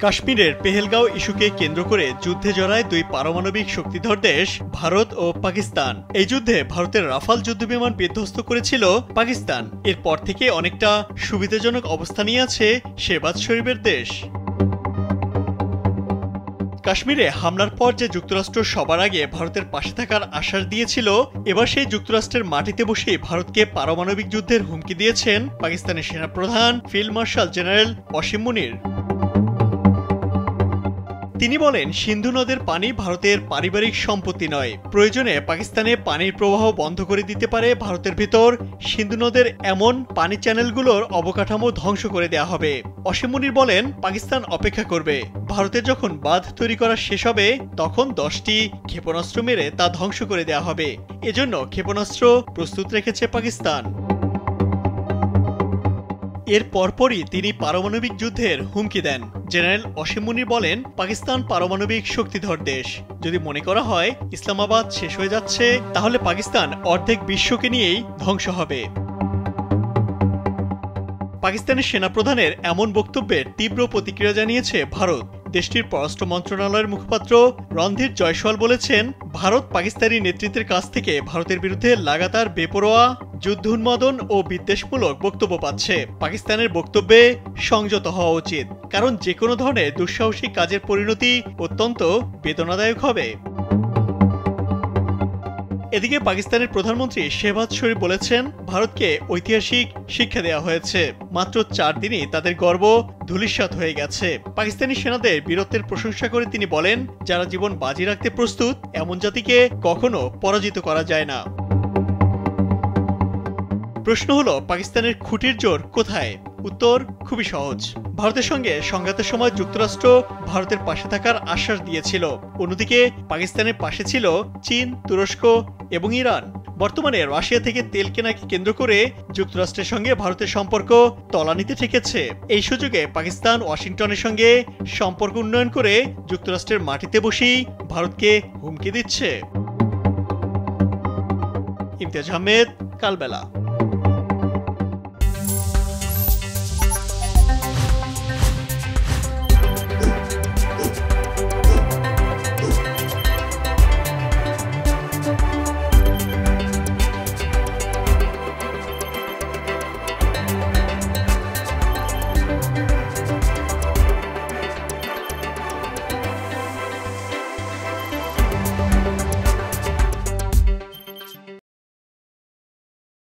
কাশ্মীরের পেহেলগাঁও ইস্যুকে কেন্দ্র করে যুদ্ধে জড়ায় দুই পারমাণবিক শক্তিধর দেশ ভারত ও পাকিস্তান। এই যুদ্ধে ভারতের রাফাল যুদ্ধবিমান বিধ্বস্ত করেছিল পাকিস্তান। এরপর থেকে অনেকটা সুবিধাজনক অবস্থান নিয়ে আছে শেহবাজ শরীফের দেশ। কাশ্মীরে হামলার পর যে যুক্তরাষ্ট্র সবার আগে ভারতের পাশে থাকার আশ্বাস দিয়েছিল, এবার সেই যুক্তরাষ্ট্রের মাটিতে বসে ভারতকে পারমাণবিক যুদ্ধের হুমকি দিয়েছেন পাকিস্তানের সেনাপ্রধান ফিল্ড মার্শাল জেনারেল অসীম মুনির। তিনি বলেন, সিন্ধু নদের পানি ভারতের পারিবারিক সম্পত্তি নয়। প্রয়োজনে পাকিস্তানে পানির প্রবাহ বন্ধ করে দিতে পারে ভারতের ভিতর সিন্ধু নদের এমন পানি চ্যানেলগুলোর অবকাঠামো ধ্বংস করে দেওয়া হবে। অসীম মুনির বলেন, পাকিস্তান অপেক্ষা করবে। ভারতের যখন বাঁধ তৈরি করা শেষ হবে তখন 10টি ক্ষেপণাস্ত্র মেরে তা ধ্বংস করে দেওয়া হবে। এজন্য ক্ষেপণাস্ত্র প্রস্তুত রেখেছে পাকিস্তান। এর পরপরই তিনি পারমাণবিক যুদ্ধের হুমকি দেন। জেনারেল অসীম মুনির বলেন, পাকিস্তান পারমাণবিক শক্তিধর দেশ। যদি মনে করা হয় ইসলামাবাদ শেষ হয়ে যাচ্ছে, তাহলে পাকিস্তান অর্ধেক বিশ্বকে নিয়েই ধ্বংস হবে। পাকিস্তানের সেনাপ্রধানের এমন বক্তব্যের তীব্র প্রতিক্রিয়া জানিয়েছে ভারত। দেশটির পররাষ্ট্র মন্ত্রণালয়ের মুখপাত্র রণধীর জয়সওয়াল বলেছেন, ভারত পাকিস্তানি নেতৃত্বের কাছ থেকে ভারতের বিরুদ্ধে লাগাতার বেপরোয়া, যুদ্ধ উন্মাদন ও বিদ্বেষমূলক বক্তব্য পাচ্ছে। পাকিস্তানের বক্তব্যে সংযত হওয়া উচিত, কারণ যে কোনো ধরনের দুঃসাহসিক কাজের পরিণতি অত্যন্ত বেদনাদায়ক হবে। এদিকে পাকিস্তানের প্রধানমন্ত্রী শেহবাজ শরীফ বলেছেন, ভারতকে ঐতিহাসিক শিক্ষা দেওয়া হয়েছে। মাত্র 4 দিনই তাদের গর্ব ধূলিসাৎ হয়ে গেছে। পাকিস্তানি সেনাদের বীরত্বের প্রশংসা করে তিনি বলেন, যারা জীবন বাজি রাখতে প্রস্তুত, এমন জাতিকে কখনো পরাজিত করা যায় না। প্রশ্ন হলো, পাকিস্তানের খুঁটির জোর কোথায়? উত্তর খুবই সহজ। ভারতের সঙ্গে সংঘাতের সময় যুক্তরাষ্ট্র ভারতের পাশে থাকার আশ্বাস দিয়েছিল। অন্যদিকে পাকিস্তানের পাশে ছিল চীন, তুরস্ক এবং ইরান। বর্তমানে রাশিয়া থেকে তেল কেনাকে কেন্দ্র করে যুক্তরাষ্ট্রের সঙ্গে ভারতের সম্পর্ক তলানিতে ঠেকেছে। এই সুযোগে পাকিস্তান ওয়াশিংটনের সঙ্গে সম্পর্ক উন্নয়ন করে যুক্তরাষ্ট্রের মাটিতে বসেই ভারতকে হুমকি দিচ্ছে। ইমতিয়াজ আহমেদ, কালবেলা।